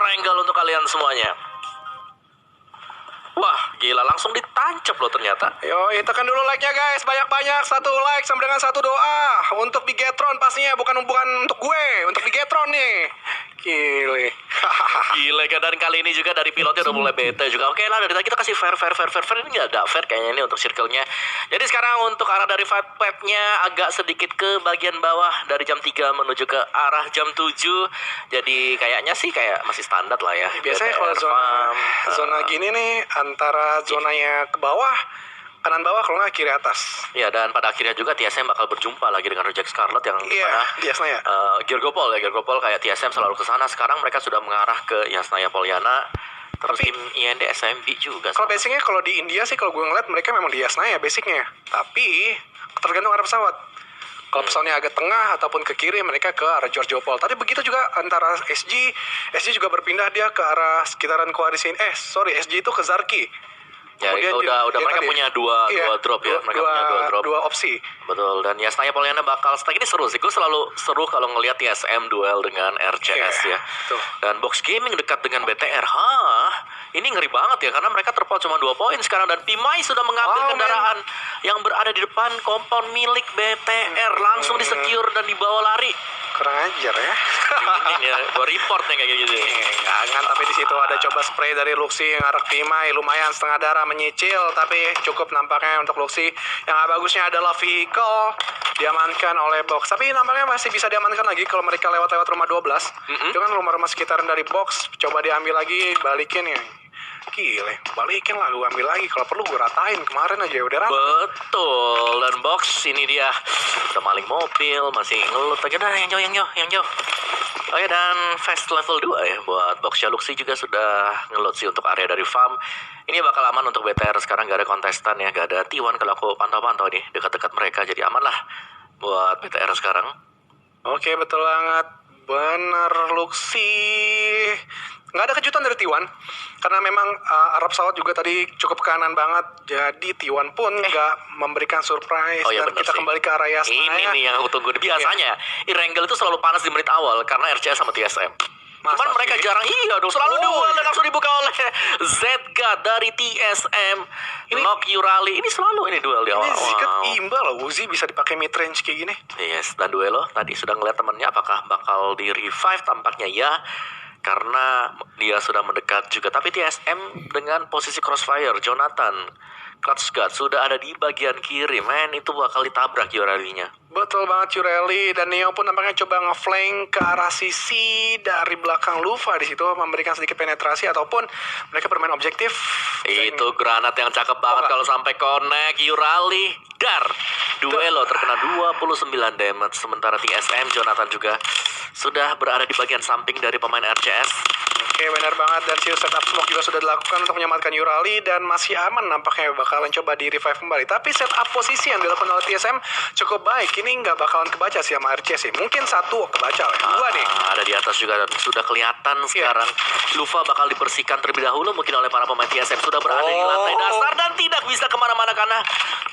triangle untuk kalian semuanya. Wah, gila, langsung ditancap loh ternyata. Yo, tekan dulu like-nya guys, banyak-banyak. 1 like sama dengan 1 doa. Untuk Bigetron pastinya, bukan untuk gue, untuk Bigetron nih. Gile. Gila, dan kali ini juga dari pilotnya udah mulai bete juga. Oke lah, dari tadi kita kasih fair. Ini nggak ada fair kayaknya ini untuk circle-nya. Jadi sekarang untuk arah dari fight path-nya agak sedikit ke bagian bawah. Dari jam 3 menuju ke arah jam 7. Jadi kayaknya sih kayak masih standar lah ya. Biasanya kalau zona gini nih, antara zonanya ke bawah, kanan bawah, kalau nggak kiri atas. Ya, dan pada akhirnya juga TSM bakal berjumpa lagi dengan Reject Scarlet yang di Yasnaya. Geargopol kayak TSM selalu ke sana. Sekarang mereka sudah mengarah ke Yasnaya Polyana. Terus tim IND SMB juga. Kalau basicnya kalau di India sih, kalau gue ngeliat mereka memang di Yasnaya basicnya. Tapi tergantung arah pesawat. Kalau pesawatnya agak tengah ataupun ke kiri, mereka ke arah Georgiopol. Tadi begitu juga antara SG juga berpindah dia ke arah sekitaran Koarisin. SG itu ke Zarki. Ya, udah mereka punya dua drop ya. Mereka punya dua drop. Dua opsi. Betul, dan Yasnaya Polyana bakal stack ini seru sih. Gue selalu seru kalau ngelihat TSM duel dengan RCS ya. Tuh. Dan Box Gaming dekat dengan BTR. Ini ngeri banget ya, karena mereka terpaut cuma 2 poin sekarang. Dan Pimai sudah mengambil kendaraan yang berada di depan kompon milik BTR. Langsung di-secure dan dibawa lari. Kurang ajar ya. Ini ya, gue report nih kayak gitu. Jangan, tapi di situ ada coba spray dari Luxi yang arah Pimai, lumayan setengah darah menyicil, tapi cukup nampaknya untuk Luxi. Yang bagusnya adalah vehicle diamankan oleh Box, tapi nampaknya masih bisa diamankan lagi kalau mereka lewat rumah 12. Itu kan rumah-rumah sekitaran dari Box, coba diambil lagi, balikin ya. Gile, balikin lah, gue ambil lagi. Kalau perlu gue ratain, kemarin aja udah rata. Betul, dan Box ini dia udah maling mobil, masih ngelut aja dah yang jauh. Oh ya, dan fast level 2 ya buat Box. Luxi juga sudah ngelut sih untuk area dari farm. Ini bakal aman untuk BTR, sekarang gak ada kontestan ya, gak ada T1 kalau aku pantau-pantau nih dekat-dekat mereka, jadi aman lah buat BTR sekarang. Oke, betul banget. Bener, Luxi. Nggak ada kejutan dari T1 karena memang Arab pesawat juga tadi cukup kanan banget, jadi T1 pun nggak memberikan surprise. Dan kita kembali ke area Yasnaya. Ini nih yang aku tunggu. Biasanya Irangel itu selalu panas di menit awal karena RCS sama TSM. Cuman mereka jarang, selalu duel dan langsung dibuka oleh Zedgard dari TSM. Knock Yurali, ini selalu duel di awal. Ini Zikat imbal loh, Uzi bisa dipakai mid range kayak gini. Yes, dan duelo tadi sudah ngeliat temennya apakah bakal di revive, tampaknya ya. Karena dia sudah mendekat juga. Tapi TSM dengan posisi crossfire, Jonathan, Clutchguard sudah ada di bagian kiri. Itu bakal ditabrak Yuralinya. Betul banget, Yureli. Dan Neo pun nampaknya coba ngeflank ke arah sisi dari belakang Lufa di situ, memberikan sedikit penetrasi ataupun mereka bermain objektif. Itu granat yang cakep banget kalau sampai connect. Yurali dar duelo terkena 29 damage. Sementara TSM Jonathan juga sudah berada di bagian samping dari pemain RCS. Oke, benar banget. Dan shield setup smoke juga sudah dilakukan untuk menyelamatkan Yurali dan masih aman, nampaknya bakalan coba di revive kembali. Tapi setup posisi yang dilakukan oleh TSM cukup baik. Ini nggak bakalan kebaca sih sama RCS sih. Mungkin 1 kebaca lah. 2 nih. Ada di atas juga dan sudah kelihatan sekarang. Lufa bakal dibersihkan terlebih dahulu mungkin oleh para pemain TSM. Sudah berada di lantai dasar dan tidak bisa kemana-mana karena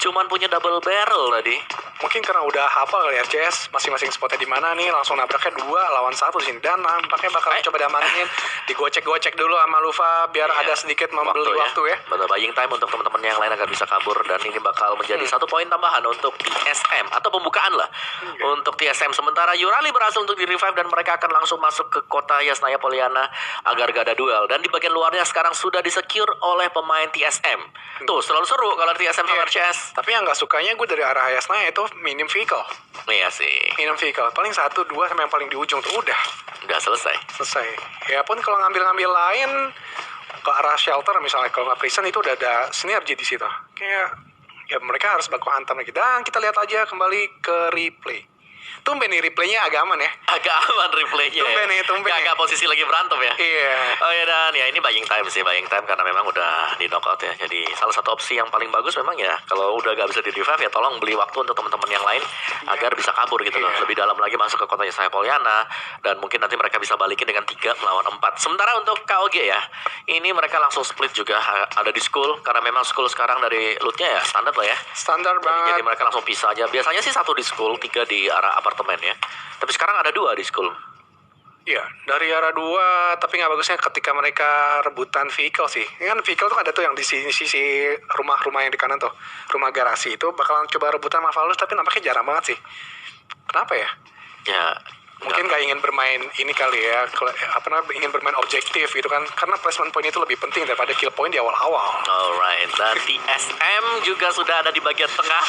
cuman punya double barrel tadi. Mungkin karena udah hafal kali RCS masing-masing spotnya di mana nih, langsung nabraknya 2 lawan 1 di sini. Dan nampaknya bakal coba diamanin, digocek-gocek dulu sama Lufa biar ada sedikit membeli waktu ya. Betul, buying time untuk teman-teman yang lain agar bisa kabur, dan ini bakal menjadi 1 poin tambahan untuk TSM atau pembukaan lah untuk TSM. Sementara Yurali berhasil untuk di-revive dan mereka akan langsung masuk ke kota Yasnaya Polyana agar gak ada duel. Dan di bagian luarnya sekarang sudah di-secure oleh pemain TSM. Tuh, selalu seru kalau TSM sama RCS. Tapi yang gak sukanya gue dari arah Yasnaya itu minim vehicle. Iya sih. Minim vehicle. Paling 1, 2 sama yang paling di ujung tuh udah selesai. Ya pun kalau ngambil-ngambil lain ke arah shelter misalnya, kalau nggak prison itu udah ada sinergi di situ. Kayak ya mereka harus baku hantam lagi. Dan kita lihat aja kembali ke replay. Tumben nih replaynya agak aman ya. Agak aman replaynya. Tumben ya. Agak posisi lagi berantem ya. Iya. Oh ya, dan ya ini buying time karena memang udah di knockout ya. Jadi salah satu opsi yang paling bagus memang ya kalau udah gak bisa di revive ya tolong beli waktu untuk teman-teman yang lain agar bisa kabur gitu loh. Lebih dalam lagi masuk ke kota Yasnaya Polyana dan mungkin nanti mereka bisa balikin dengan 3 melawan 4. Sementara untuk KOG ya, ini mereka langsung split juga ada di school karena memang school sekarang dari lootnya ya standar lah ya. Standar banget. Jadi mereka langsung pisah aja. Biasanya sih 1 di school, 3 di arah apartemen ya. Tapi sekarang ada 2 di school. Iya, dari arah 2, tapi nggak bagusnya ketika mereka rebutan vehicle sih. Ini kan vehicle tuh ada tuh yang di sisi rumah-rumah yang di kanan tuh. Rumah garasi itu bakalan coba rebutan sama Falus, tapi nampaknya jarang banget sih. Kenapa ya? Ya, Mungkin nggak ingin bermain ini kali ya, ingin bermain objektif gitu kan. Karena placement point itu lebih penting daripada kill point di awal-awal. alright. Dan TSM juga sudah ada di bagian tengah.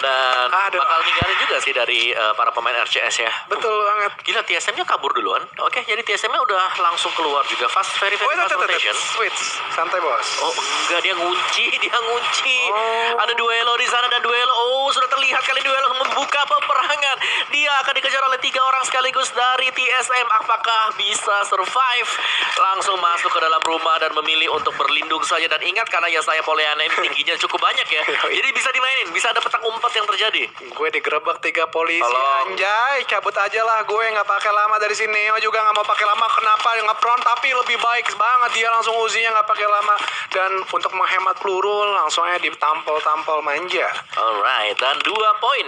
Dan Aduh. bakal ninggalin juga sih dari para pemain RCS ya. Betul banget. Gila, TSM-nya kabur duluan. Oke, jadi TSM-nya udah langsung keluar juga. Very Oh, itu, rotation. switch. Santai, bos. Oh enggak, dia ngunci. Oh. Ada duelo di sana dan duelo. Oh, sudah terlihat kali duelo membuka peperangan. Dia akan dikejar oleh 3 orang sekaligus dari TSM. Apakah bisa survive? Langsung masuk ke dalam rumah dan memilih untuk berlindung saja. Dan ingat, karena ya saya Pollyanna ini tingginya cukup banyak ya. Jadi bisa dimainin, bisa ada petak umpet yang terjadi. Gue digerebek 3 polisi. Tolong. Anjay, cabut aja lah. Gue nggak pakai lama dari sini. Neo juga nggak mau pakai lama. Kenapa nge-front? Tapi lebih baik banget dia langsung uzinya nggak pakai lama. Dan untuk menghemat peluru langsung aja ditampol-tampol manja. Alright, dan 2 poin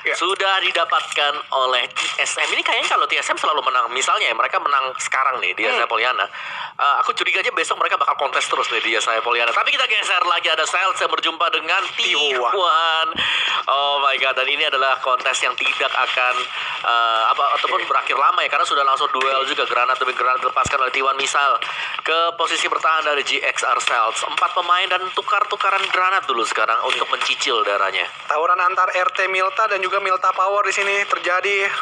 Ya. sudah didapatkan oleh TSM. Ini kayaknya kalau TSM selalu menang, misalnya ya, mereka menang sekarang nih di Saya Pollyanna, aku curiga aja besok mereka bakal kontes terus nih di Saya Pollyanna. Tapi kita geser lagi, ada Sales yang berjumpa dengan T1. Oh my god, dan ini adalah kontes yang tidak akan ataupun berakhir lama ya, karena sudah langsung duel juga, granat demi granat dilepaskan oleh T1 misal ke posisi bertahan dari GXR Sales. 4 pemain dan tukar-tukaran granat dulu sekarang untuk mencicil darahnya. Tawuran antar RT Milta dan juga Milta Power di sini terjadi.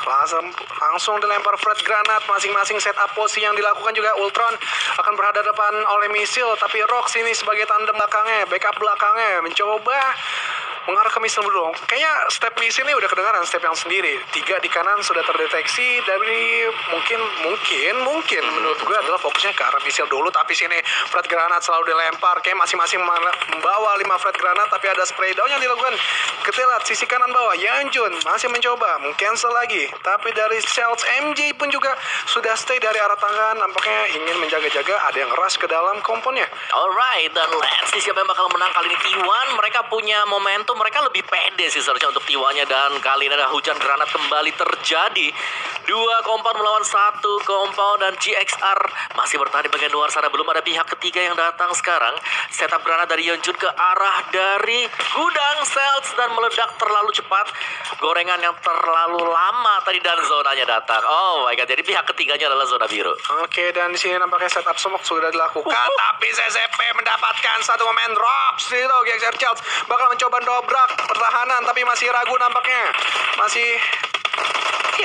Langsung dilempar fred granat, masing-masing setup posisi yang dilakukan juga. Ultron akan berhadapan oleh misil, tapi Rox ini sebagai tandem belakangnya, backup belakangnya mencoba mengarah ke misil dulu. Kayaknya step misil ini udah kedengaran step yang sendiri. 3 di kanan sudah terdeteksi dari mungkin menurut gue adalah fokusnya ke arah misil dulu. Tapi sini fred granat selalu dilempar. Kayak masing-masing membawa 5 fred granat, tapi ada spray down yang dilakukan. Ketelat sisi kanan bawah. Yanjun masih mencoba cancel lagi. Tapi dari Shells MJ pun juga sudah stay dari arah tangan. Nampaknya ingin menjaga-jaga. Ada yang rush ke dalam komponnya. Alright, dan let's see siapa yang bakal menang kali ini. T1 mereka punya momentum, mereka lebih pede sih seharusnya untuk T1-nya. Dan kali ini ada hujan granat kembali terjadi. 2 compound melawan 1 compound, dan GXR masih bertahan di bagian luar sana. Belum ada pihak ketiga yang datang sekarang. Setup granat dari Yeonjun ke arah dari gudang Sales dan meledak terlalu cepat. Gorengan yang terlalu lama tadi dan zonanya datang. Oh my god, jadi pihak ketiganya adalah zona biru. Oke, dan di sini nampaknya setup smoke sudah dilakukan. Tapi CCP mendapatkan satu momen drop. Itu GXR Charles bakal mencoba dobrak pertahanan, tapi masih ragu nampaknya.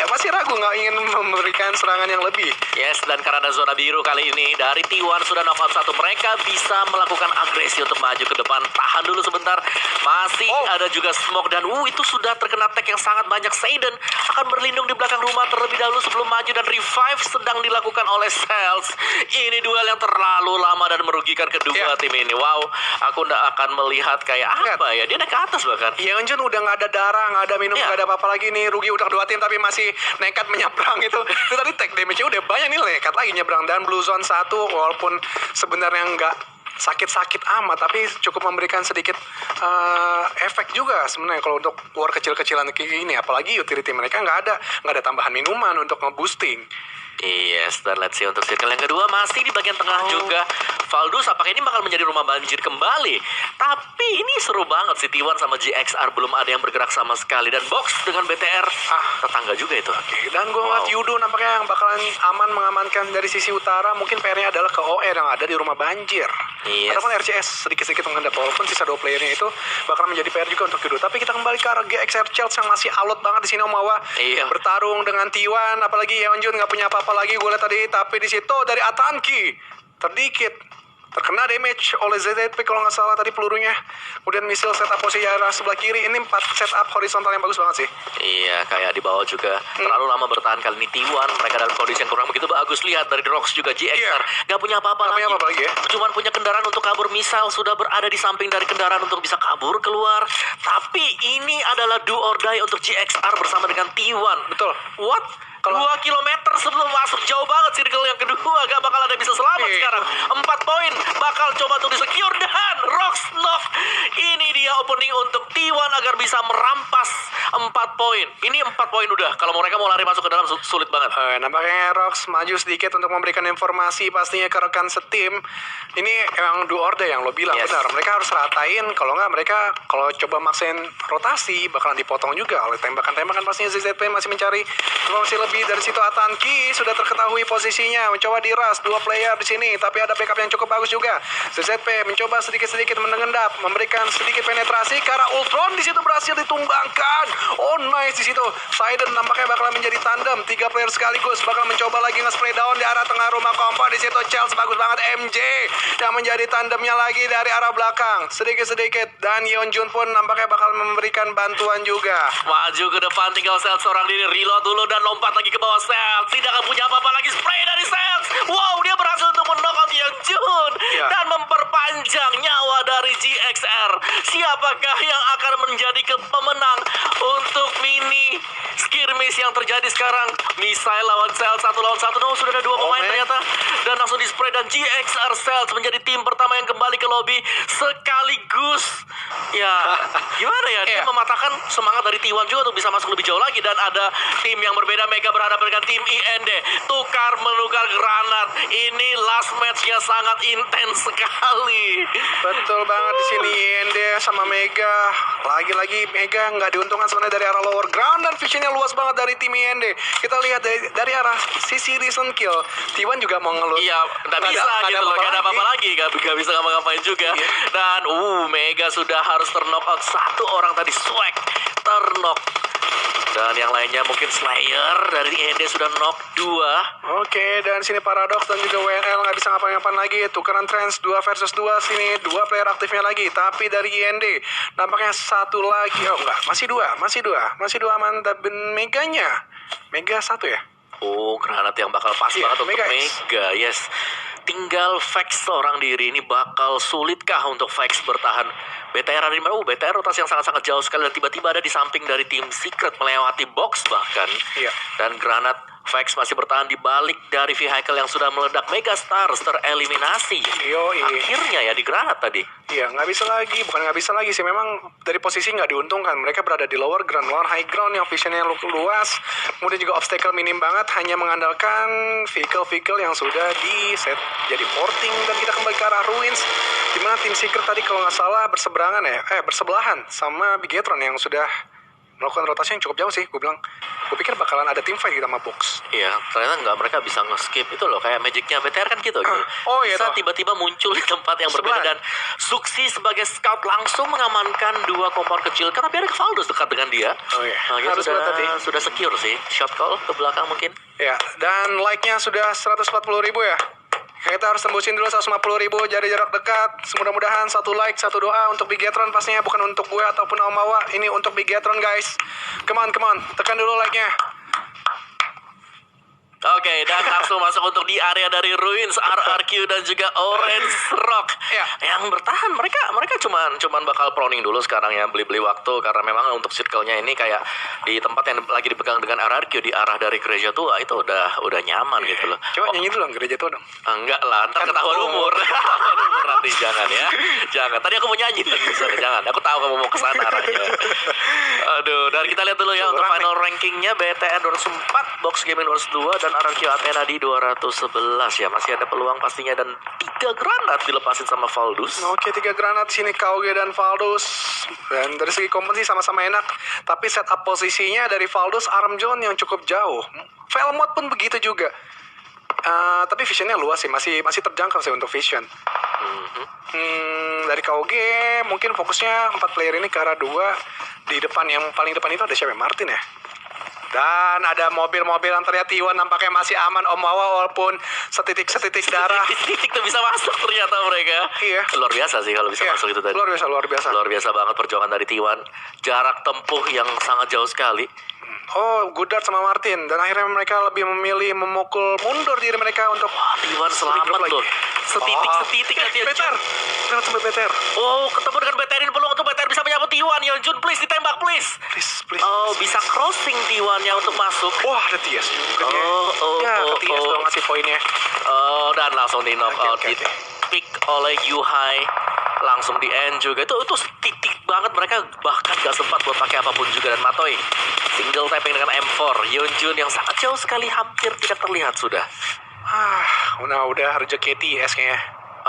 Masih ragu, nggak ingin memberikan serangan yang lebih. Yes, dan karena ada zona biru kali ini dari T1 sudah knockout 1, mereka bisa melakukan agresi untuk maju ke depan. Tahan dulu sebentar, masih ada juga smoke, dan itu sudah terkena tag yang sangat banyak. Seiden akan berlindung di belakang rumah terlebih dahulu sebelum maju, dan revive sedang dilakukan oleh Sales. Ini duel yang terlalu lama dan merugikan kedua tim ini. Wow, aku nggak akan melihat kayak apa ya, dia naik ke atas bahkan. Yeonjun udah nggak ada darah, nggak ada minum, nggak ada apa-apa lagi nih. Rugi udah 2 tim, tapi masih nekat menyeberang itu tadi tag damage-nya udah banyak nih, nekat lagi nyebrang. Dan Blue Zone 1 walaupun sebenarnya nggak sakit-sakit amat, tapi cukup memberikan sedikit efek juga sebenarnya kalau untuk war kecil-kecilan ini. Apalagi utility mereka nggak ada tambahan minuman untuk nge-boosting. Yes, dan let's see untuk circle yang kedua masih di bagian tengah juga. Valdus, apakah ini bakal menjadi rumah banjir kembali? Tapi ini seru banget sih, T1 sama GXR belum ada yang bergerak sama sekali. Dan Box dengan BTR, tetangga juga itu. Oke, dan gue ngeliat Yudo nampaknya yang bakalan aman mengamankan dari sisi utara. Mungkin PR-nya adalah ke OR yang ada di rumah banjir. Yes. Ataupun RCS sedikit-sedikit menghadap, walaupun sisa 2 playernya itu bakal menjadi PR juga untuk Yudo. Tapi kita kembali ke arah GXR Chels yang masih alot banget di sini, Omawa. Iya. Bertarung dengan T1, apalagi Yeonjun nggak punya apa-apa lagi gue lihat tadi. Tapi di situ dari Atanki terdikit terkena damage oleh ZZP kalau nggak salah tadi pelurunya. Kemudian misil setup posisi arah sebelah kiri. Ini 4 setup horizontal yang bagus banget sih. Iya, kayak di bawah juga terlalu lama bertahan kali ini T1. Mereka dalam kondisi yang kurang begitu bagus. Lihat dari Rox juga GXR nggak punya apa-apa lagi. Cuman punya kendaraan untuk kabur. Misal sudah berada di samping dari kendaraan untuk bisa kabur keluar. Tapi ini adalah do or die untuk GXR bersama dengan T1. Betul. What? 2 kilometer sebelum masuk, jauh banget circle yang kedua. Gak bakal ada bisa selamat sekarang. 4 poin bakal coba untuk di-secure, dan Rox knock. Ini dia opening untuk T1 agar bisa merampas plus 4 poin. Ini 4 poin udah. Kalau mereka mau lari masuk ke dalam sulit banget. Nampaknya Rox maju sedikit untuk memberikan informasi pastinya ke rekan setim. Ini emang do or die yang lo bilang, Yes. benar. Mereka harus ratain, kalau nggak mereka kalau coba maksain rotasi bakalan dipotong juga oleh tembakan-tembakan. Pastinya ZZP masih mencari informasi lebih. Dari situ Atanki sudah terketahui posisinya, mencoba diras 2 player di sini, tapi ada backup yang cukup bagus juga. ZZP mencoba sedikit-sedikit mengendap, memberikan sedikit penetrasi ke arah Ultron. Di situ berhasil ditumbangkan. Oh nice di situ. Sidon nampaknya bakalan menjadi tandem, 3 player sekaligus bakal mencoba lagi nge-spray down di arah tengah rumah kompor. Di situ Charles bagus banget, MJ yang menjadi tandemnya lagi dari arah belakang sedikit-sedikit, dan Yeonjun pun nampaknya bakal memberikan bantuan juga. Maju ke depan, tinggal Cells seorang diri, reload dulu dan lompat lagi ke bawah Cells. Tidak akan punya apa-apa lagi, spray dari Cells. Wow, dia berhasil untuk men-knockout Yeonjun dan memperpanjang nyawa dari GXR. Siapakah yang akan menjadi pemenang untuk mini skirmish yang terjadi sekarang? Misail lawan Cells 1 lawan 1. No, sudah ada 2 pemain ternyata, dan langsung di spray, dan GXR Cells menjadi tim pertama yang kembali ke lobby sekaligus. Ya, gimana ya, dia mematahkan semangat dari T1 juga untuk bisa masuk lebih jauh lagi. Dan ada tim yang berbeda, Mega berhadapan dengan tim IND, tukar menukar granat. Ini last match-nya sangat intens sekali. Betul banget di sini IND sama Mega. Lagi-lagi Mega nggak diuntungkan sebenarnya dari arah lower ground, dan visionnya luas banget dari tim IND. Kita lihat dari arah sisi recent kill, T1 juga mau ngelut. Iya, nggak bisa gitu loh, nggak ada apa-apa lagi, nggak bisa ngapa-ngapain juga. Dan Mega sudah harus terknock-out 1 orang tadi, Swag terknock. Dan yang lainnya mungkin Slayer dari IND sudah knock 2. Oke, dan sini Paradox dan juga WNL nggak bisa ngapa-ngapain lagi. Tukeran trans 2 versus 2 sini, 2 player aktifnya lagi. Tapi dari IND nampaknya 1 lagi. Oh enggak, masih dua aman. Dan Meganya, Mega 1 ya. Oh, granat yang bakal pas banget untuk Mega. Mega, yes. Tinggal Vex seorang diri, ini bakal sulitkah untuk Vex bertahan? BTR ada di mana? BTR rotasi yang sangat-sangat jauh sekali, dan tiba-tiba ada di samping dari tim Secret, melewati box bahkan. Iya. Dan granat Vex masih bertahan di balik dari vehicle yang sudah meledak. Mega Stars tereliminasi. Yoi. Akhirnya ya di granat tadi. Iya, nggak bisa lagi. Bukan nggak bisa lagi sih. Memang dari posisi nggak diuntungkan. Mereka berada di lower ground, lower high ground yang visionnya luas. Kemudian juga obstacle minim banget. Hanya mengandalkan vehicle-vehicle yang sudah di set jadi porting. Dan kita kembali ke arah Ruins. Dimana tim Secret tadi kalau nggak salah bersebelahan sama Bigetron yang sudah melakukan rotasi yang cukup jauh sih. Gue pikir bakalan ada tim fight kita sama Box. Iya, ternyata nggak, mereka bisa nge-skip itu loh, kayak magicnya BTR kan gitu. Oh iya, bisa toh. tiba-tiba muncul di tempat yang berbeda, Sebelah. dan Zuxi sebagai scout langsung mengamankan 2 kompor kecil, tapi ada Valdos dekat dengan dia. Oh iya, Nah, dia harus berhati. sudah secure sih, shot call ke belakang mungkin. Ya, dan like-nya sudah 140.000 ya. Kita harus tembusin dulu 150.000 dari jarak dekat. Mudah-mudahan 1 like, 1 doa untuk Bigetron, pastinya bukan untuk gue ataupun Omawa. Ini untuk Bigetron guys. Come on, tekan dulu like-nya. Oke, dan langsung masuk untuk di area dari Ruins, RRQ dan juga Orange Rock. Ya. Yang bertahan, mereka cuman bakal proning dulu sekarang ya, beli waktu, karena memang untuk circle-nya ini kayak di tempat yang lagi dipegang dengan RRQ di arah dari gereja tua itu udah nyaman gitu loh. Coba nyanyi dulu gereja tua dong. Enggak lah, ntar ketahuan umur. Ketahuan umur nanti, jangan ya. Jangan. Tadi aku mau nyanyi tadi, jangan. Aku tahu kamu mau kesana arahnya. Aduh, dan kita lihat dulu ya untuk final rankingnya. BTR 204, Box Gaming 202, dan RRQ Athena di 211 ya. Masih ada peluang pastinya, dan 3 granat dilepasin sama Valdos. Oke, 3 granat sini KOG dan Valdos. Dan dari segi kompetisi sama-sama enak. Tapi setup posisinya dari Valdos, Armjon yang cukup jauh. Velmot pun begitu juga. Tapi visionnya luas sih, masih terjangkau sih untuk vision. Dari KOG mungkin fokusnya 4 player ini ke arah 2. Di depan, yang paling depan itu ada siapa? Martin ya? Dan ada mobil-mobil yang terlihat T1 nampaknya masih aman Om Wawa, walaupun setitik darah. Titik tuh bisa masuk ternyata mereka. Iya. Luar biasa sih kalau bisa masuk itu tadi. Luar biasa. Luar biasa banget perjuangan dari T1. Jarak tempuh yang sangat jauh sekali. Oh, Goodard sama Martin. Dan akhirnya mereka lebih memilih memukul mundur diri mereka untuk T1 selamat loh. Setitik nanti Beter. Lewat sampai Beter. Oh, ketemu dengan BTR, ini peluang untuk BTR bisa menyambut T1. Yeonjun, please ditembak, please. Please. Oh, bisa crossing T1-nya untuk masuk. Wah, ada Tias juga dia. Ya, ke Tias doang ngasih poinnya. Oh, dan langsung di knock out, Oke. di pick oleh Yuhai. Langsung di end juga. Itu titik banget, mereka bahkan gak sempat buat pakai apapun juga. Dan Matoy single tapping dengan M4. Yeonjun yang sangat jauh sekali, hampir tidak terlihat sudah. Udah rezeki TS kayaknya.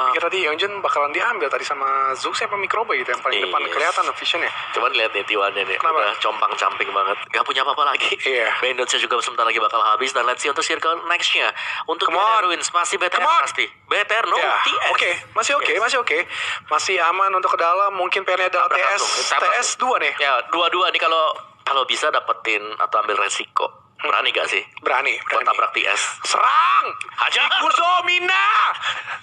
Kira tadi Yeonjun bakalan diambil tadi sama Zux apa Microboy gitu yang paling depan kelihatan visionnya. Cuman lihat nih T1-nya nih, Kenapa? udah compang-camping banget, gak punya apa-apa lagi. Iya. Banditsnya juga sebentar lagi bakal habis. Dan let's see untuk circle next-nya. Untuk Come on. Ruins masih BTR Come on. pasti. BTR no Ya, TS. oke, masih oke, masih oke. Masih aman untuk ke dalam. Mungkin PR-nya adalah TS 2 nih. Ya, dua-dua nih kalau bisa dapetin atau ambil resiko. Berani gak sih? Berani. Buat tabrak TS. Serang! Hajar! Ikuzo Mina!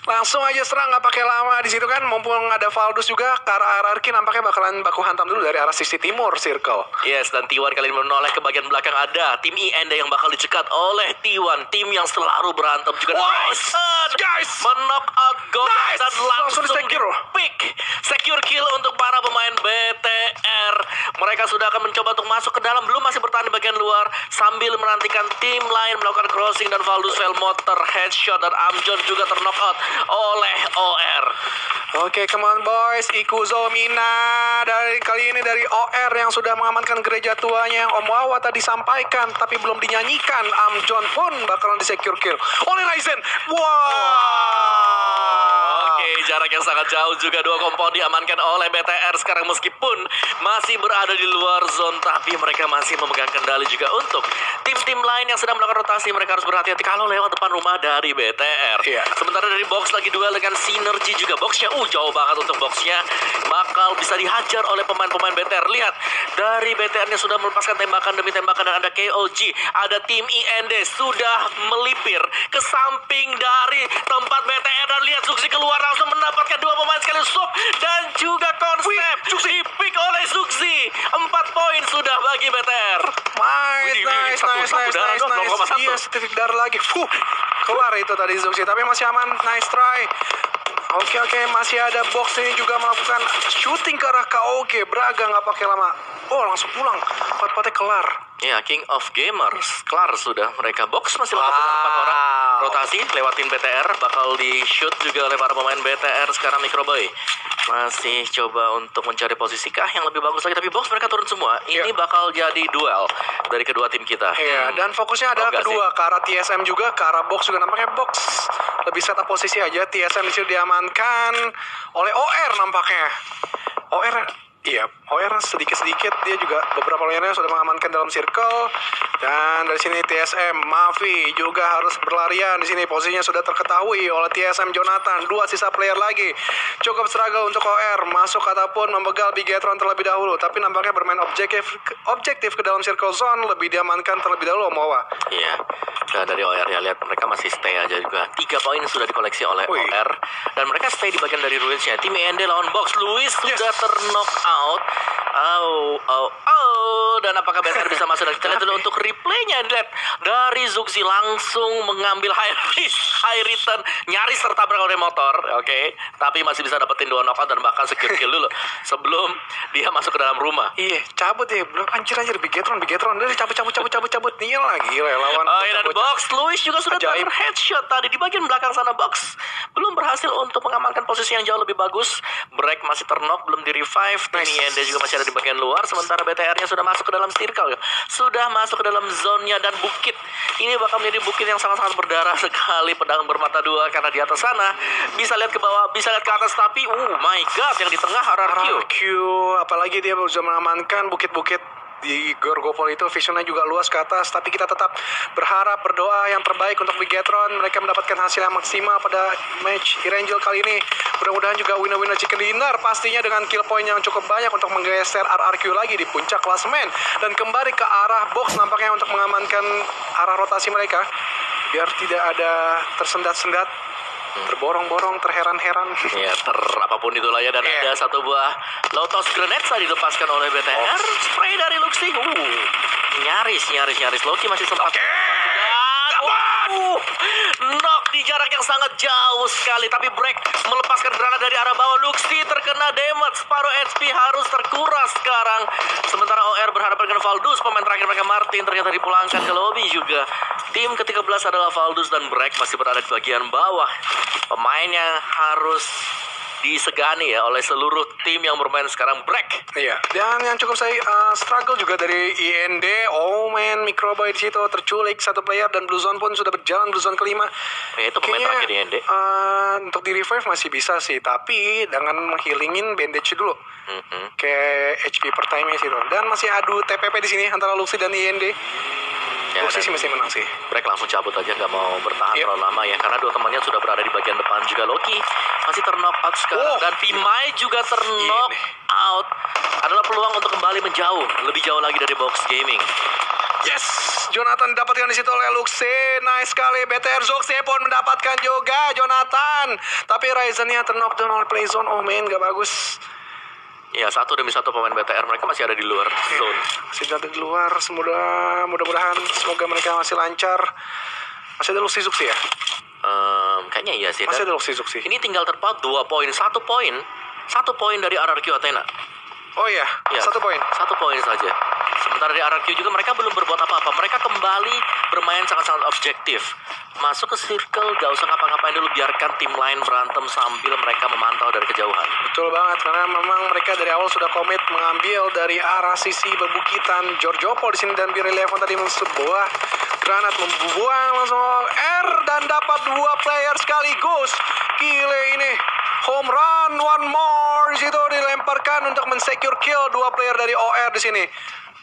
Langsung aja serang, nggak pakai lama di situ kan. Mumpung ada Valdus juga, ke arah RRQ nampaknya bakalan baku hantam dulu dari arah sisi timur circle. Yes, dan T1 kali ini menoleh ke bagian belakang. Ada tim IND yang bakal dicekat oleh T1, tim yang selalu berantem juga. Nice! Guys! Knock out God. Nice! Dan langsung Langsung di-secure. pick secure kill untuk para pemain BTR. Mereka sudah akan mencoba untuk masuk ke dalam, belum masih bertahan di bagian luar sambil menantikan tim lain melakukan crossing. Dan Valdus Velmotor headshot dan Amjon juga terknock out oleh OR. Oke, come on boys. Ikuzo Mina kali ini dari OR yang sudah mengamankan gereja tuanya yang Om Wawa tadi sampaikan tapi belum dinyanyikan. Amjon pun bakalan di-secure kill oleh Ryzen. Oke, jarak yang sangat jauh juga. Dua kompon diamankan oleh BTR sekarang meskipun masih berada di luar zone, tapi mereka masih memegang kendali juga untuk tim-tim lain yang sedang melakukan rotasi. Mereka harus berhati-hati kalau lewat depan rumah dari BTR. Iya. Sementara dari box lagi duel dengan Synergy juga. Boxnya jauh banget untuk boxnya. Bakal bisa dihajar oleh pemain-pemain BTR. Lihat, dari BTR-nya sudah melepaskan tembakan demi tembakan. Dan ada KOG, ada tim IND sudah melipir ke samping dari tempat BTR. Dan lihat Zuxi keluar langsung mendapatkan dua pemain sekali sub dan juga konsep dipick oleh Zuxi. 4 poin sudah bagi BTR. Nice. Iya, setitik darah lagi. Keluar itu tadi Zuxi, tapi masih aman. Nice try. Oke, masih ada box ini juga melakukan shooting ke arah KOG. Braga nggak pakai lama. Langsung pulang. 4-4-nya kelar. Ya, King of Gamers kelar sudah. Mereka box masih lengkap dengan 4 orang. Rotasi lewatin BTR, bakal di shoot juga oleh para pemain BTR. Sekarang Microboy masih coba untuk mencari posisi kah yang lebih bagus lagi, tapi box mereka turun semua. Ini bakal jadi duel dari kedua tim kita. Iya, dan fokusnya adalah kedua ke arah TSM juga, ke arah box juga. Nampaknya box lebih setup posisi aja. TSM di sini diamankan oleh OR nampaknya. OR sedikit-sedikit dia juga beberapa layarnya sudah mengamankan dalam circle. Dan dari sini TSM Mavi juga harus berlarian. Di sini posisinya sudah terketahui oleh TSM Jonathan. 2 sisa player lagi. Cukup struggle untuk OR masuk ataupun membegal Bigetron terlebih dahulu. Tapi nampaknya bermain objektif ke dalam circle zone, lebih diamankan terlebih dahulu Omawa. Iya. Dan dari OR ya, lihat mereka masih stay aja juga. 3 poin sudah dikoleksi oleh OR. Dan mereka stay di bagian dari ruinsnya. Tim END lawan box. Luis sudah terknock out. Dan apakah BTR bisa masuk? Dan kita lihat dulu untuk replaynya. Lihat, dari Zuxi langsung mengambil high return, nyaris tertabrak oleh motor. Oke. Tapi masih bisa dapetin 2 knockout dan bahkan secure kill dulu sebelum dia masuk ke dalam rumah. Iya, cabut ya. Belum anjir Bigetron. Dari cabut. Nih lagi lawan. Dan box Luis juga sudah headshot tadi di bagian belakang sana. Box belum berhasil untuk mengamankan posisi yang jauh lebih bagus. Break masih terknock, belum di revive. Dia juga masih ada di bagian luar. Sementara BTR-nya sudah masuk ke dalam circle, sudah masuk ke dalam zone-nya. Dan bukit ini bakal menjadi bukit yang sangat-sangat berdarah sekali. Pedang bermata dua, karena di atas sana bisa lihat ke bawah, bisa lihat ke atas. Tapi my god, yang di tengah RRQ. Apalagi dia bisa mengamankan bukit-bukit di Gorgopol itu. Visionnya juga luas ke atas. Tapi kita tetap berharap, berdoa yang terbaik untuk Bigetron. Mereka mendapatkan hasil yang maksimal pada match Erangel kali ini. Mudah-mudahan juga winner chicken dinner pastinya dengan kill point yang cukup banyak untuk menggeser RRQ lagi di puncak klasemen. Dan kembali ke arah box nampaknya untuk mengamankan arah rotasi mereka, biar tidak ada tersendat-sendat, terborong-borong, terheran-heran. Ya, apapun itulah ya. Dan ada satu buah Lotus Grenade tadi dilepaskan oleh BTR. Spray dari Luxi. Nyaris. Loki masih sempat. Knock di jarak yang sangat jauh sekali. Tapi break melepaskan granat dari arah bawah. Luxi terkena damage. Separuh HP harus terkuras sekarang. Sementara OR berhadapan dengan Valdus. Pemain terakhir mereka Martin ternyata dipulangkan ke lobby juga. Tim ke-13 adalah Valdus dan break masih berada di bagian bawah. Pemain yang harus disegani ya oleh seluruh tim yang bermain sekarang. Break. Iya, dan yang cukup saya struggle juga dari IND. Oh man, Microboy di situ terculik satu player dan Blue Zone pun sudah berjalan Blue Zone kelima. Ya, itu pemain terakhir IND. Untuk di revive masih bisa sih, tapi dengan menghilingin bandage dulu. Kayak HP per time sih tuh. Dan masih adu TPP di sini antara Luxy dan IND. Ya, Luxy sih masih menang sih. Break langsung cabut aja, nggak mau bertahan terlalu lama ya, karena dua temannya sudah berada di bagian depan juga. Loki masih terknock out sekarang dan Pimai juga terknock out. Adalah peluang untuk kembali menjauh, lebih jauh lagi dari Box Gaming. Yes, Jonathan didapatkan di situ oleh Luxy. Nice sekali. BTR Zoxy pun mendapatkan juga Jonathan. Tapi Ryzen-nya terknockdown oleh Playzone. Oh man, gak bagus. Ya, satu demi satu pemain BTR mereka masih ada di luar zone. Masih ada di luar. Mudah-mudahan semoga mereka masih lancar. Masih ada Luxy Zoxy ya? Kayaknya iya sih. Masih ada Luxy Zoxy. Ini tinggal terpaut 2 poin, 1 poin dari RRQ Athena. Oh iya, Ya, 1 poin. 1 poin saja. Sementara di RRQ juga mereka belum berbuat apa-apa. Mereka kembali bermain sangat-sangat objektif. Masuk ke circle, gak usah ngapa-ngapain dulu. Biarkan tim lain berantem sambil mereka memantau dari kejauhan. Betul banget, karena memang mereka dari awal sudah komit mengambil dari arah sisi berbukitan Giorgiopo di sini, dan Bir Eleven tadi sebuah granat membuang langsung R dan dapat 2 player sekaligus. Gile ini. Home run, one more di situ dilemparkan untuk mensecure kill 2 player dari OR di sini.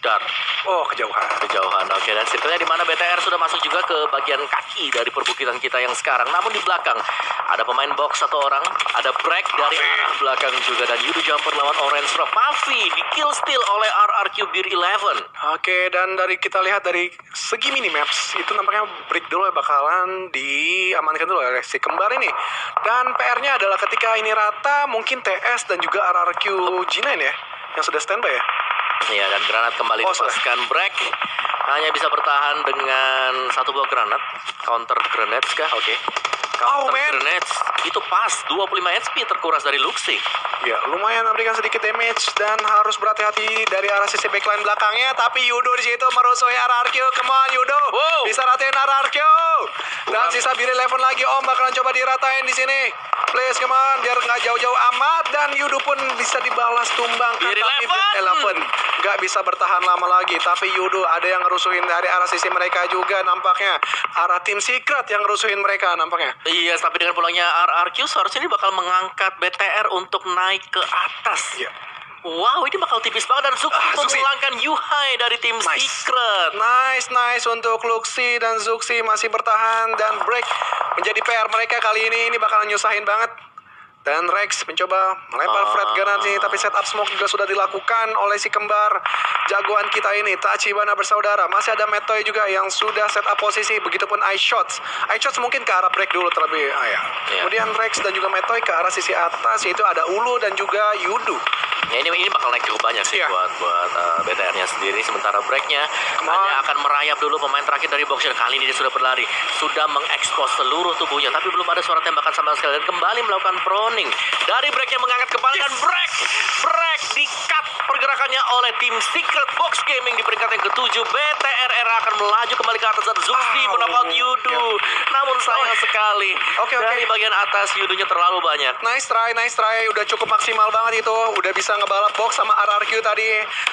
Dar. Oh, kejauhan. Oke, dan circle-nya di mana BTR sudah masuk juga ke bagian kaki dari perbukitan kita yang sekarang. Namun di belakang ada pemain box 1 orang, ada break dari arah belakang juga, dan Yudu jumper lawan Orange Rock. Mafi di kill steal oleh RRQ Bir 11. Oke, dan dari kita lihat dari segi minimaps itu nampaknya break dulu bakalan diamankan dulu oleh si kembar ini. Dan PR-nya adalah ketika ini rata, mungkin TS dan juga RRQ G9 ya yang sudah standby ya. Ya, dan granat kembali dilepaskan. Break hanya bisa bertahan dengan 1 buah granat. Counter grenades kah? Oke. Counter grenades itu pas 25 HP terkuras dari Luxy. Ya, lumayan memberikan sedikit damage dan harus berhati-hati dari arah sisi backline belakangnya. Tapi Yudo di situ merusuhi RRQ. Come on Yudo, bisa ratain RRQ. Dan sisa Bir 11 lagi. Om bakalan coba diratain di sini. Please, come on, biar nggak jauh-jauh amat. Dan Yudo pun bisa dibalas tumbang. Bir 11 nggak bisa bertahan lama lagi. Tapi Yudo ada yang ngerusuhin dari arah sisi mereka juga nampaknya. Arah tim Secret yang ngerusuhin mereka nampaknya. Iya, tapi dengan pulangnya RRQ seharusnya ini bakal mengangkat BTR untuk naik ke atas. Iya. Wow, ini bakal tipis banget, dan Zuxi memulangkan Yuhai dari tim Secret. Nice untuk Luxy, dan Zuxi masih bertahan, dan break menjadi PR mereka kali ini. Ini bakalan nyusahin banget. Dan Rex mencoba melempar Fred Granat ini, tapi setup smoke juga sudah dilakukan oleh si kembar jagoan kita ini, Tachibana bersaudara. Masih ada Metoy juga yang sudah set up posisi, begitupun iShots. iShots mungkin ke arah break dulu terlebih. Kemudian Rex dan juga Metoy ke arah sisi atas, yaitu ada Ulu dan juga Yudu. Ya, ini bakal naik cukup banyak sih buat BTR-nya sendiri. Sementara breaknya hanya akan merayap dulu pemain terakhir dari box. Kali ini dia sudah berlari, sudah mengekspos seluruh tubuhnya, tapi belum ada suara tembakan sama sekali, dan kembali melakukan proning dari breaknya, mengangkat kepala dan break di-cut pergerakannya oleh tim Secret. Box Gaming di peringkat yang ke-7. BTR era akan melaju kembali ke atas, dan Zuxi mendapat Yudu. Namun sayang sekali dari bagian atas Yudunya terlalu banyak. Nice try, udah cukup maksimal banget itu. Udah bisa ngebalap box sama RRQ tadi.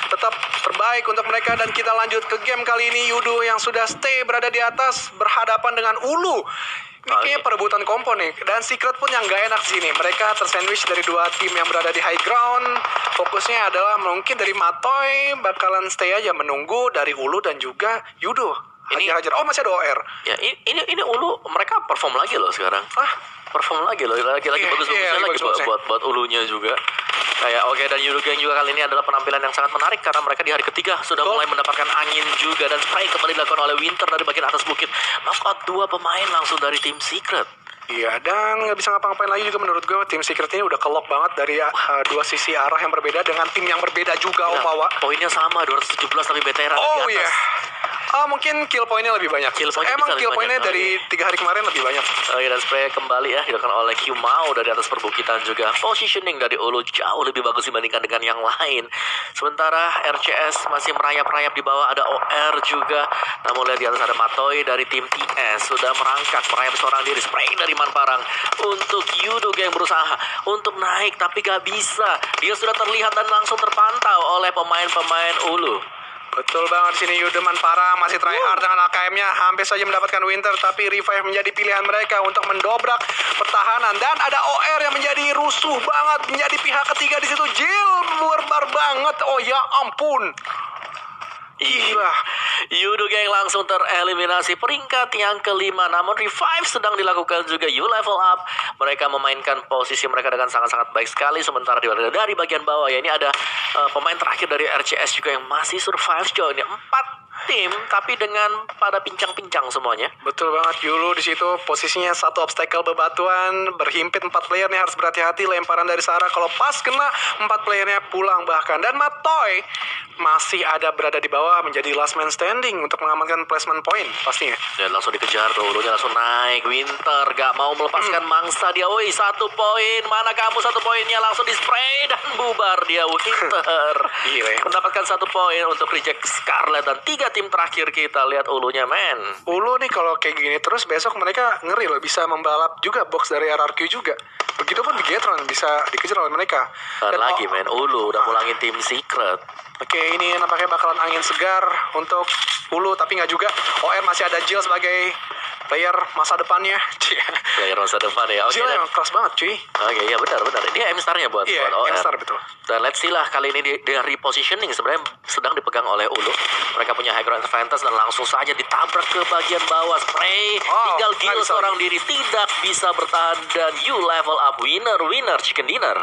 Tetap terbaik untuk mereka, dan kita lanjut ke game kali ini. Yudu yang sudah stay berada di atas berhadapan dengan Ulu. Ini kayaknya perebutan kompo nih. Dan Secret pun yang gak enak di sini. Mereka tersandwich dari 2 tim yang berada di high ground. Fokusnya adalah mungkin dari Matoy bakalan stay aja menunggu dari Ulu dan juga Yudo. Hajar-hajar. Oh, masih ada OR. Ya, ini Ulu mereka perform lagi loh sekarang. Perform lagi loh, lagi bagus-bagusnya lagi buat Ulunya juga. Kayak dan Yudo Gang juga kali ini adalah penampilan yang sangat menarik, karena mereka di hari ketiga sudah mulai mendapatkan angin juga, dan spray kembali dilakukan oleh Winter dari bagian atas bukit. Knockout 2 pemain langsung dari tim Secret. Iya, dan nggak bisa ngapa-ngapain lagi juga menurut gue. Tim Secret ini udah kelop banget dari 2 sisi arah yang berbeda dengan tim yang berbeda juga. Poinnya sama 217, tapi BTR di atas. Mungkin kill point-nya lebih banyak. Kill point-nya Emang bisa kill lebih point-nya banyak. dari 3 hari kemarin lebih banyak. Oke, dan spray kembali ya dilakukan oleh Qmao dari atas perbukitan juga. Positioning dari Ulu jauh lebih bagus dibandingkan dengan yang lain. Sementara RCS masih merayap-rayap di bawah, ada OR juga. Namun lihat di atas ada Matoy dari tim TS sudah merangkak merayap seorang diri. Spray dari Manparang untuk Yudo yang berusaha untuk naik tapi gak bisa. Dia sudah terlihat dan langsung terpantau oleh pemain-pemain Ulu. Betul banget, sini Yudeman Parang masih try hard dengan AKM-nya, hampir saja mendapatkan Winter, tapi revive menjadi pilihan mereka untuk mendobrak pertahanan. Dan ada OR yang menjadi rusuh banget, menjadi pihak ketiga di situ. Jill barbar banget, oh ya ampun. Gila. Yudo Gang langsung tereliminasi peringkat yang kelima. Namun revive sedang dilakukan juga. You level up. Mereka memainkan posisi mereka dengan sangat-sangat baik sekali. Sementara dari bagian bawah ya, ini ada pemain terakhir dari RCS juga yang masih survive sejauh ini. 4 tim tapi dengan pada pincang-pincang semuanya. Betul banget, Yulu di situ posisinya satu obstacle bebatuan, berhimpit 4 player nih, harus berhati-hati lemparan dari Sarah, kalau pas kena 4 playernya pulang bahkan. Dan Matoy masih ada berada di bawah menjadi last man standing untuk mengamankan placement point pastinya. Dan langsung dikejar tuh, Ulunya langsung naik. Winter gak mau melepaskan mangsa dia. Woi, 1 poin, mana kamu 1 poinnya, langsung di spray dan bubar dia Winter. Gila. Mendapatkan 1 poin untuk reject Scarlet. Dan 3 tim terakhir kita lihat Ulunya men. Ulu nih kalau kayak gini terus besok mereka ngeri loh, bisa membalap juga box dari RRQ juga. Begitupun Bigetron bisa dikejar oleh mereka. Dan lagi men, Ulu udah pulangin tim Secret. Oke, ini nampaknya bakalan angin segar untuk Ulu, tapi nggak juga. OR masih ada Jill sebagai player masa depannya. Player masa depan ya. Oke, Jill dan- yang keras banget cuy. Oke, iya benar. Dia M-Star-nya buat Iya, OR. M-Star betul. Dan let's see lah kali ini dengan repositioning sebenarnya sedang dipegang oleh Ulu. Mereka punya high ground advantage dan langsung saja ditabrak ke bagian bawah. Spray, tinggal nggak kill bisa seorang lagi. diri, tidak bisa bertahan dan you level up. Winner chicken dinner.